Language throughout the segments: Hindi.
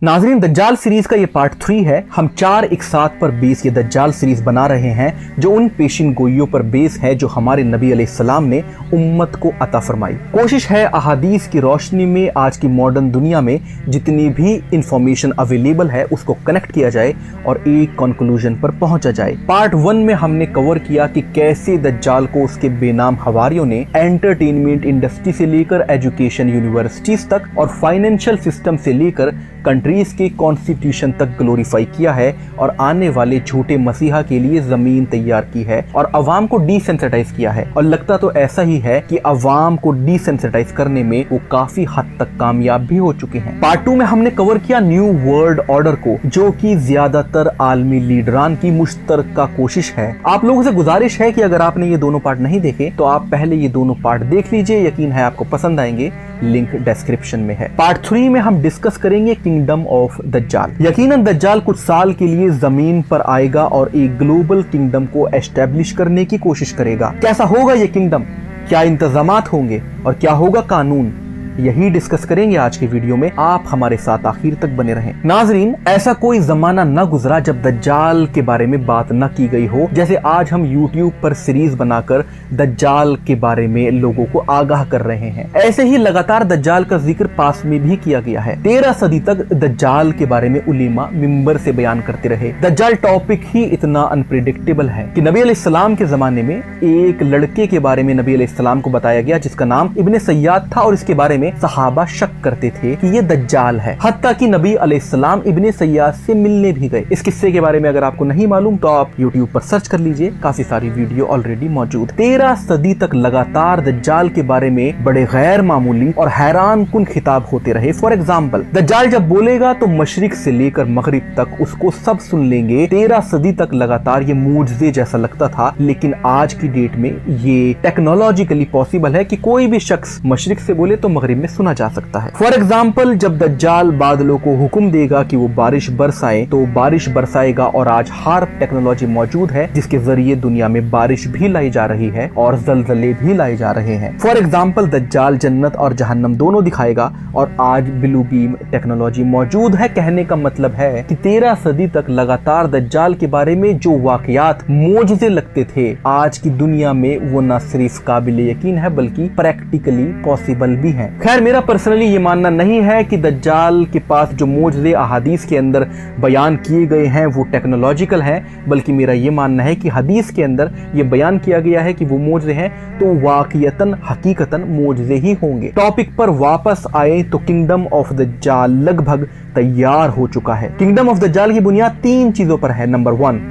नाजरीन, दज्जाल सीरीज का ये पार्ट 3 है। हम 4 एक साथ पर बेस ये दज्जाल सीरीज बना रहे हैं जो उन पेशिन गोइयों पर बेस है जो हमारे नबी अलैहिस्सलाम ने उम्मत को अता फरमाई। कोशिश है अहादीस की रोशनी में आज की मॉडर्न दुनिया में जितनी भी इंफॉर्मेशन अवेलेबल है उसको कनेक्ट किया जाए और एक कंक्लूजन पर पहुंचा जाए। पार्ट 1 में हमने कवर किया कि कैसे दज्जाल को उसके बेनाम हवारियों ने एंटरटेनमेंट इंडस्ट्री से लेकर एजुकेशन यूनिवर्सिटीज तक और फाइनेंशियल सिस्टम से लेकर कंट्रीज के कॉन्स्टिट्यूशन तक ग्लोरीफाई किया है और आने वाले झूठे मसीहा के लिए जमीन तैयार की है और अवाम को डिसेंसिटाइज किया है। और लगता तो ऐसा ही है कि अवाम को डिसेंसिटाइज करने में वो काफी हद तक कामयाब भी हो चुके हैं। पार्ट 2 में हमने कवर किया न्यू वर्ल्ड ऑर्डर को, जो कि ज्यादातर आलमी लीडरान की मुश्तरका कोशिश है। आप लोगों से गुजारिश है कि अगर आपने ये दोनों पार्ट नहीं देखे तो आप पहले ये दोनों पार्ट देख लीजिए, यकीन है आपको पसंद आएंगे। लिंक डिस्क्रिप्शन में है। पार्ट 3 में हम डिस्कस करेंगे किंगडम ऑफ दज्जाल। यकीनन दज्जाल कुछ साल के लिए जमीन पर आएगा और एक ग्लोबल किंगडम को एस्टेब्लिश करने की कोशिश करेगा। कैसा होगा ये किंगडम, क्या इंतजामात होंगे और क्या होगा कानून, यही डिस्कस करेंगे आज की वीडियो में। आप हमारे साथ आखिर तक बने रहें। नाजरीन, ऐसा कोई जमाना न गुजरा जब दज्जाल के बारे में बात न की गई हो, जैसे आज हम YouTube पर सीरीज बनाकर दज्जाल के बारे में लोगों को आगाह कर रहे हैं। ऐसे ही लगातार दज्जाल का जिक्र पास में भी किया गया है। 13 सदी तक दज्जाल के बारे में उलेमा मिंबर से बयान करते रहे। दज्जाल टॉपिक ही इतना अनप्रिडिक्टेबल है कि नबी अलैहिस्सलाम के जमाने में एक लड़के के बारे में नबी अलैहिस्सलाम को बताया गया जिसका नाम इब्ने सय्याद था और इसके बारे में सहाबा शक करते थे कि ये दज्जाल है। हत्ता कि नबी अलैहिस्सलाम इब्ने सय्याद से मिलने भी गए। इस किस्से के बारे में अगर आपको नहीं मालूम तो आप YouTube पर सर्च कर लीजिए, काफी सारी वीडियो ऑलरेडी मौजूद। 13 सदी तक लगातार दज्जाल के बारे में बड़े गैर मामूली और हैरान कुन खिताब होते रहे। फॉर एग्जाम्पल, दज्जाल जब बोलेगा तो मशरिक से लेकर मगरिब तक उसको सब सुन लेंगे। 13 सदी तक लगातार ये मूजज़े जैसा लगता था, लेकिन आज की डेट में ये टेक्नोलॉजिकली पॉसिबल है कि कोई भी शख्स मशरिक से बोले तो मगरिब में सुना जा सकता है। फॉर एग्जाम्पल, जब दज्जाल बादलों को हुक्म देगा कि वो बारिश बरसाए तो बारिश बरसाएगा और आज हार्प टेक्नोलॉजी मौजूद है जिसके जरिए दुनिया में बारिश भी लाई जा रही है और जलजले भी लाए जा रहे हैं। फॉर एग्जाम्पल, दज्जाल जन्नत और जहन्नम दोनों दिखाएगा और आज ब्लू बीम टेक्नोलॉजी मौजूद है। कहने का मतलब है कि 13 सदी तक लगातार दज्जाल के बारे में जो वाकयात मोजज़े लगते थे, आज की दुनिया में वो न सिर्फ काबिल यकीन है बल्कि प्रैक्टिकली पॉसिबल भी है। खैर, मेरा पर्सनली ये मानना नहीं है कि दज्जाल के पास जो मोजज़े अहादीस के अंदर बयान किए गए हैं वो टेक्नोलॉजिकल हैं, बल्कि मेरा ये मानना है कि हदीस के अंदर ये बयान किया गया है कि वो मोजज़े हैं तो वाक़ियतन हकीकतन मोजज़े ही होंगे। टॉपिक पर वापस आए तो किंगडम ऑफ दज्जाल लगभग तैयार हो चुका है। किंगडम ऑफ दज्जाल की बुनियाद 3 चीजों पर है। Number 1,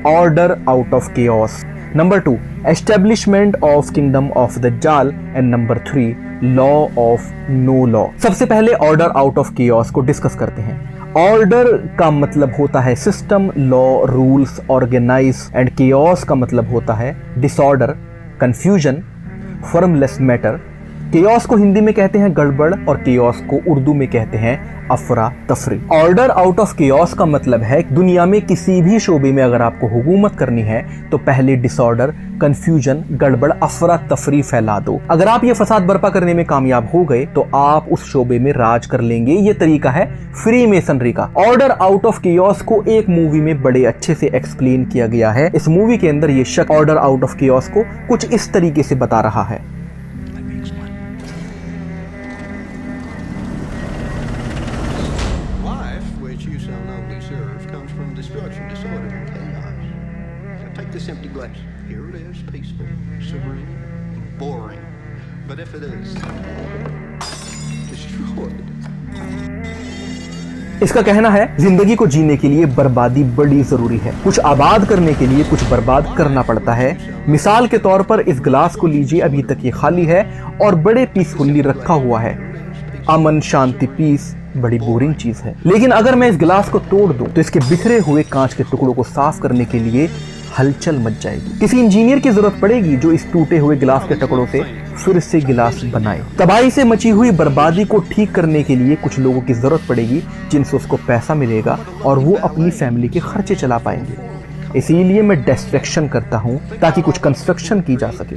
order out of chaos. Number 2, establishment of kingdom of Dajjal and number 3, law of no law. सबसे पहले ऑर्डर आउट ऑफ केओस को डिस्कस करते हैं। ऑर्डर का मतलब होता है system, law, rules, organize and chaos का मतलब होता है disorder, confusion, formless matter. Chaos को हिंदी में कहते हैं गड़बड़ और केओस को उर्दू में कहते हैं अफरा तफरी। ऑर्डर आउट ऑफ केओस का मतलब है दुनिया में किसी भी शोबे में अगर आपको हुकूमत करनी है तो पहले डिसऑर्डर, कंफ्यूजन, गड़बड़, अफरा तफरी फैला दो। अगर आप ये फसाद बर्पा करने में कामयाब हो गए तो आप उस शोबे में राज कर लेंगे। ये तरीका है फ्री मेसनरी का। ऑर्डर आउट ऑफ केओस को एक मूवी में बड़े अच्छे से एक्सप्लेन किया गया है। इस मूवी के अंदर ये शख्स ऑर्डर आउट ऑफ केओस को कुछ इस तरीके से बता रहा है। This empty glass. Here it is, peaceful, serene, boring. But if it is destroyed. इसका कहना है जिंदगी को जीने के लिए बर्बादी बड़ी जरूरी है। कुछ आबाद करने के लिए कुछ बर्बाद करना पड़ता है। मिसाल के तौर पर इस गिलास को लीजिए, अभी तक ये खाली है और बड़े पीसफुली रखा हुआ है। अमन, शांति, पीस बड़ी बोरिंग चीज है। लेकिन अगर मैं इस गिलास को तोड़ दूं तो इसके बिखरे हुए कांच के टुकड़ों को साफ करने के लिए हलचल मच जाएगी। किसी इंजीनियर की जरूरत पड़ेगी जो इस टूटे हुए गिलास के टुकड़ों से फिर से गिलास बनाए। तबाही से मची हुई बर्बादी को ठीक करने के लिए कुछ लोगों की जरूरत पड़ेगी जिनसे उसको पैसा मिलेगा और वो अपनी फैमिली के खर्चे चला पाएंगे। इसीलिए मैं डिस्ट्रैक्शन करता हूँ ताकि कुछ कंस्ट्रक्शन की जा सके।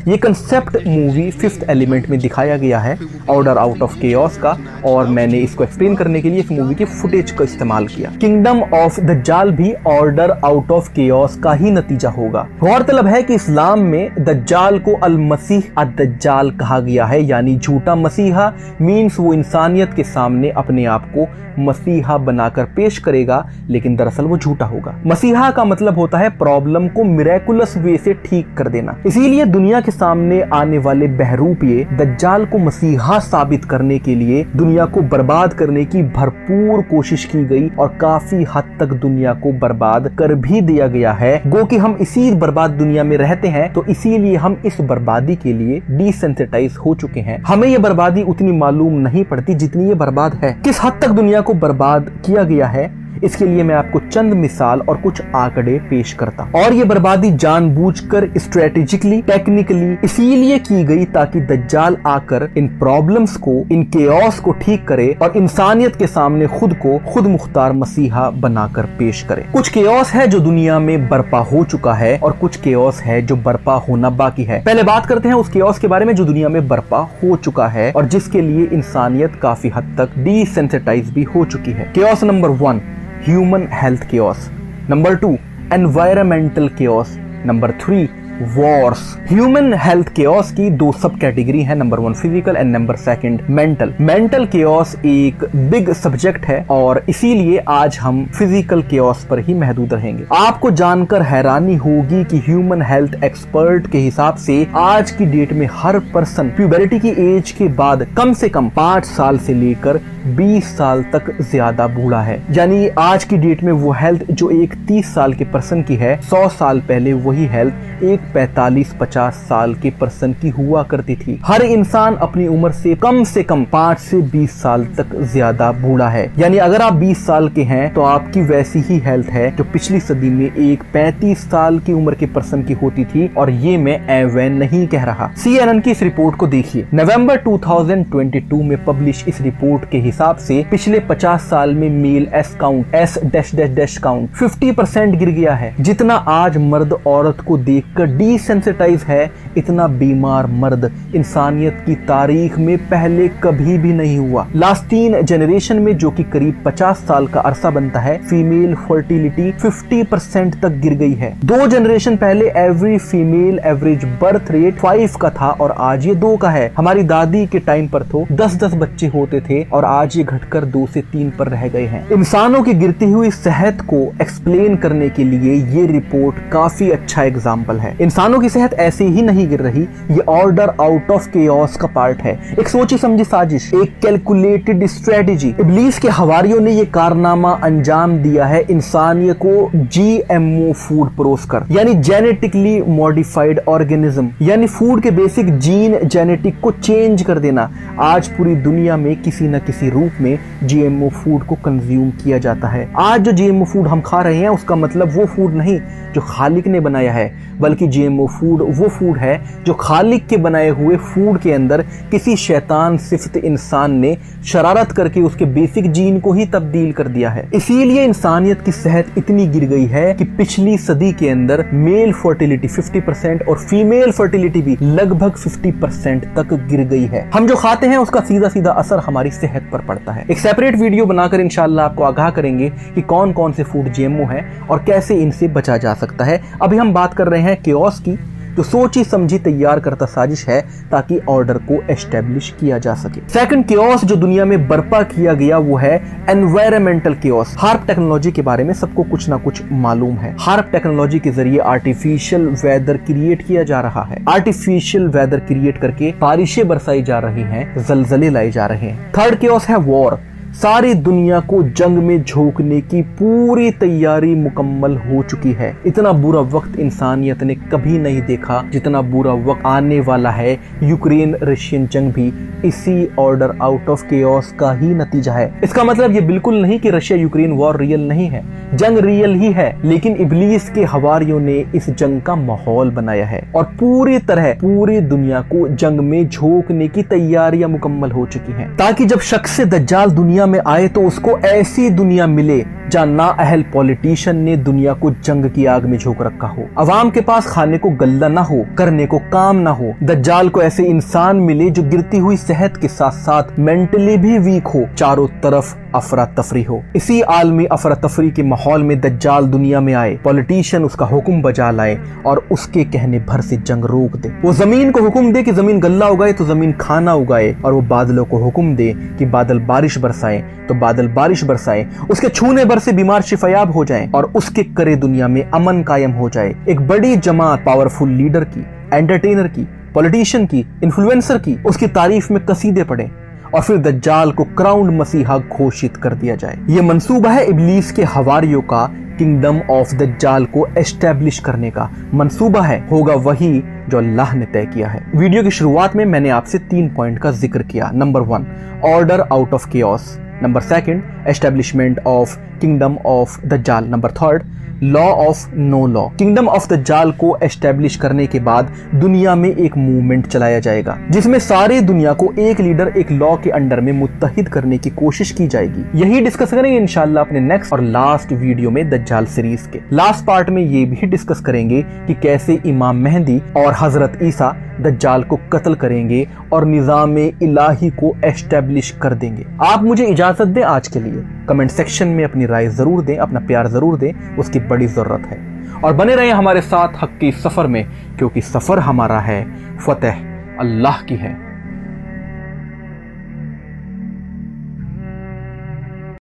ये कंसेप्ट मूवी फिफ्थ एलिमेंट में दिखाया गया है, ऑर्डर आउट ऑफ केओस का, और मैंने इसको एक्सप्लेन करने के लिए इस मूवी के फुटेज का इस्तेमाल किया। किंगडम ऑफ दज्जाल भी ऑर्डर आउट ऑफ केओस का ही नतीजा होगा। गौरतलब है कि इस्लाम में दज्जाल को अल मसीह अद-दज्जाल कहा गया है, यानी झूठा मसीहा। मीन्स वो इंसानियत के सामने अपने आप को मसीहा बनाकर पेश करेगा, लेकिन दरअसल वो झूठा होगा। मसीहा का मतलब होता है प्रॉब्लम को मिरेकुलस वे से ठीक कर देना। इसीलिए दुनिया के सामने आने वाले बहरूपिये दज्जाल को मसीहा साबित करने के लिए दुनिया को बर्बाद करने की भरपूर कोशिश की गई, और काफी हद तक दुनिया को बर्बाद कर भी दिया गया है। गो कि हम इसी बर्बाद दुनिया में रहते हैं, तो इसीलिए हम इस बर्बादी के लिए डिसेंसिटाइज हो चुके हैं। हमें ये बर्बादी उतनी मालूम नहीं पड़ती जितनी ये बर्बाद है। किस हद तक दुनिया को बर्बाद किया गया है, इसके लिए मैं आपको चंद मिसाल और कुछ आंकड़े पेश करता हूं। और ये बर्बादी जानबूझकर स्ट्रेटेजिकली टेक्निकली इसीलिए की गई ताकि दज्जाल आकर इन प्रॉब्लम्स को, इन केओस को ठीक करे और इंसानियत के सामने खुद को खुद मुख्तार मसीहा बनाकर पेश करे। कुछ केओस है जो दुनिया में बर्पा हो चुका है और कुछ केओस है जो बर्पा होना बाकी है। पहले बात करते हैं उस केओस के बारे में जो दुनिया में बर्पा हो चुका है और जिसके लिए इंसानियत काफी हद तक डिसेंसिटाइज भी हो चुकी है। Chaos number 1, human health chaos. Number 2, environmental chaos. Number 3, Wars. Human health chaos की दो सब कैटेगरी है, number 1 physical and number 2 mental. Mental chaos एक बिग सब्जेक्ट है और इसीलिए आज हम फिजिकल केओस पर ही महदूद रहेंगे। आपको जानकर हैरानी होगी कि ह्यूमन हेल्थ एक्सपर्ट के हिसाब से आज की डेट में हर पर्सन प्यूबरिटी की एज के बाद कम से कम 5 साल से लेकर 20 साल तक ज्यादा बूढ़ा है। यानी आज की डेट में वो हेल्थ जो एक 30 साल के पर्सन की है, 100 साल पहले वही हेल्थ एक 45-50 साल के पर्सन की हुआ करती थी। हर इंसान अपनी उम्र से कम 5 से 20 साल तक ज्यादा बूढ़ा है। यानी अगर आप 20 साल के हैं तो आपकी वैसी ही हेल्थ है जो पिछली सदी में एक 35 साल की उम्र के पर्सन की होती थी, और ये मैं एवैन नहीं कह रहा। CNN की इस रिपोर्ट को देखिए। नवंबर 2022 में पब्लिश इस रिपोर्ट के हिसाब से पिछले 50 साल में मेल एस काउंट S-काउंट 50% गिर गया है। जितना आज मर्द औरत को देखकर डिसेंसिटाइज है, इतना बीमार मर्द इंसानियत की तारीख में पहले कभी भी नहीं हुआ। लास्ट 3 जनरेशन में, जो कि करीब 50 साल का अरसा बनता है, फीमेल फर्टिलिटी 50% तक गिर गई है। 2 जनरेशन पहले every female average birth rate 5 का था और आज ये 2 का है। हमारी दादी के टाइम पर तो 10-10 बच्चे होते थे और आज ये घटकर 2 से 3 पर रह गए हैं। इंसानों की गिरती हुई सेहत को एक्सप्लेन करने के लिए ये रिपोर्ट काफी अच्छा एग्जाम्पल है। इंसानों की सेहत ऐसे ही नहीं गिर रही, ये ऑर्डर आउट ऑफ केओस का पार्ट है। एक सोची समझी साजिश, एक कैलकुलेटेड स्ट्रेटेजी। इब्लीस के हवारियों ने ये कारनामा अंजाम दिया है इंसानियत को GMO फूड परोस कर, यानी जेनेटिकली मॉडिफाइड ऑर्गेनिज्म, यानी फूड के बेसिक जीन जेनेटिक को चेंज कर देना। आज पूरी दुनिया में किसी न किसी रूप में GMO फूड को कंज्यूम किया जाता है। आज जो GMO फूड हम खा रहे हैं उसका मतलब वो फूड नहीं जो खालिक ने बनाया है, बल्कि GMO फूड वो फूड है जो खालिक के बनाए हुए फूड के अंदर किसी शैतान सिफ्त इंसान ने शरारत करके उसके बेसिक जीन को ही तब्दील कर दिया है। इसीलिए इंसानियत की सेहत इतनी गिर गई है कि पिछली सदी के अंदर मेल फर्टिलिटी 50% और फीमेल फर्टिलिटी भी लगभग 50% तक गिर गई है। हम जो खाते हैं उसका सीधा सीधा असर हमारी सेहत पर पड़ता है। एक सेपरेट वीडियो बनाकर इंशाल्लाह आपको आगाह करेंगे कि कौन कौन से फूड GMO है और कैसे इनसे बचा जा सकता है। अभी हम बात कर रहे हैं केओस की, जो सोची समझी तैयार करता साजिश है ताकि ऑर्डर को एस्टेब्लिश किया जा सके। सेकंड केओस जो दुनिया में बर्पा किया गया वो है एनवायरमेंटल केओस। हार्प टेक्नोलॉजी के बारे में सबको कुछ ना कुछ मालूम है। हार्प टेक्नोलॉजी के जरिए आर्टिफिशियल वेदर क्रिएट किया जा रहा है। आर्टिफिशियल वेदर क्रिएट करके बारिशें बरसाई जा रही हैं, जलजले लाए जा रहे हैं। थर्ड केओस है वॉर। सारी दुनिया को जंग में झोंकने की पूरी तैयारी मुकम्मल हो चुकी है। इतना बुरा वक्त इंसानियत ने कभी नहीं देखा जितना बुरा वक्त आने वाला है। यूक्रेन रशियन जंग भी इसी ऑर्डर आउट ऑफ केओस का ही नतीजा है। इसका मतलब ये बिल्कुल नहीं कि रशिया यूक्रेन वॉर रियल नहीं है, जंग रियल ही है, लेकिन इब्लीस के हवारियों ने इस जंग का माहौल बनाया है और पूरी तरह पूरी दुनिया को जंग में झोंकने की तैयारियां मुकम्मल हो चुकी हैं, ताकि जब शख्स दज्जाल दुनिया दुनिया में आए तो उसको ऐसी दुनिया मिले जहाँ नाअहल पॉलिटिशियन ने दुनिया को जंग की आग में झोंक रखा हो, अवाम के पास खाने को गल्ला ना हो, करने को काम ना हो। दज्जाल को ऐसे इंसान मिले जो गिरती हुई सेहत के साथ साथ मेंटली भी वीक हो, चारों तरफ अफरा तफरी हो। इसी आलमी अफरा तफरी के माहौल में दज्जाल दुनिया में आए, पॉलिटिशियन उसका हुक्म बजा लाए और उसके कहने भर से जंग रोक दे। वो जमीन को हुक्म दे कि जमीन गल्ला उगाए तो जमीन खाना उगाए, और वो बादलों को हुक्म दे कि बादल बारिश बरसाएं तो बादल बारिश बरसाएं। उसके छूने भर से बीमार शिफायाब हो जाएं और उसके करे दुनिया में अमन कायम हो जाए। एक बड़ी जमात पावरफुल लीडर की, एंटरटेनर की, पॉलिटिशियन की, इन्फ्लुएंसर की उसकी तारीफ में कसीदे पड़े और फिर दज्जाल को क्राउन मसीहा घोषित कर दिया जाए। ये मंसूबा है इब्लीस के हवारियों का किंगडम ऑफ दज्जाल को एस्टेब्लिश करने का। मंसूबा है, होगा वही जो अल्लाह ने तय किया है। वीडियो की शुरुआत में मैंने आपसे 3 पॉइंट का जिक्र किया। Number 1, order out of chaos. Number 2, establishment of kingdom of Dajjal. Number 3, law of no law. Kingdom of Dajjal को एस्टेब्लिश करने के बाद दुनिया में एक मूवमेंट चलाया जाएगा जिसमें सारी दुनिया को एक लीडर, एक लॉ के अंडर में मुत्तहिद करने की कोशिश की जाएगी। यही डिस्कस करेंगे इंशाल्लाह अपने नेक्स्ट और लास्ट वीडियो में दज्जाल सीरीज के लास्ट पार्ट में। ये भी डिस्कस करेंगे कि कैसे इमाम मेहदी और हजरत ईसा दज्जाल को कत्ल करेंगे और निजाम इलाही को एस्टेब्लिश कर देंगे। आप मुझे इजाजत दें आज के लिए। कमेंट सेक्शन में अपनी राय जरूर दें, अपना प्यार जरूर दें, उसकी बड़ी जरूरत है। और बने रहें हमारे साथ हक की सफर में, क्योंकि सफर हमारा है, फतेह अल्लाह की है।